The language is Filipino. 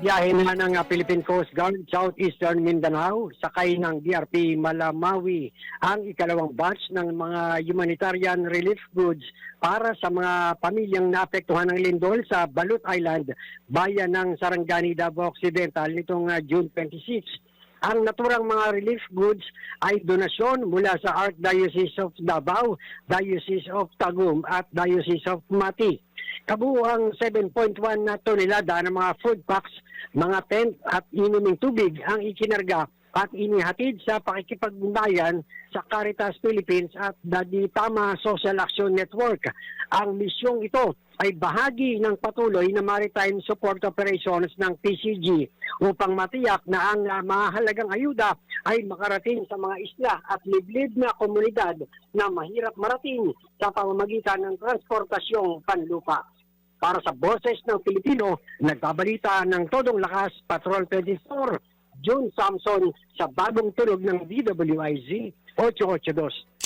biyahe na ng Philippine Coast Guard Southeastern Mindanao, sakay ng DRP Malamawi ang ikalawang batch ng mga humanitarian relief goods para sa mga pamilyang naapektuhan ng lindol sa Balut Island, bayan ng Sarangani, Davao Occidental nitong June 26. Ang naturang mga relief goods ay donasyon mula sa Archdiocese of Davao, Diocese of Tagum at Diocese of Mati. Kabuuang 7.1 na tonelada ng mga food packs, mga tent at inuming tubig ang ikinarga at inihatid sa pakikipagbayan sa Caritas Philippines at Daddy Tama Social Action Network. Ang misyong ito ay bahagi ng patuloy na maritime support operations ng PCG upang matiyak na ang mahalagang ayuda ay makarating sa mga isla at liblib na komunidad na mahirap marating sa pamamagitan ng transportasyong panlupa. Para sa Boses ng Pilipino, nagbabalita ng Todong Lakas, Patrol 24, June Samson sa bagong tunog ng DWIZ 882.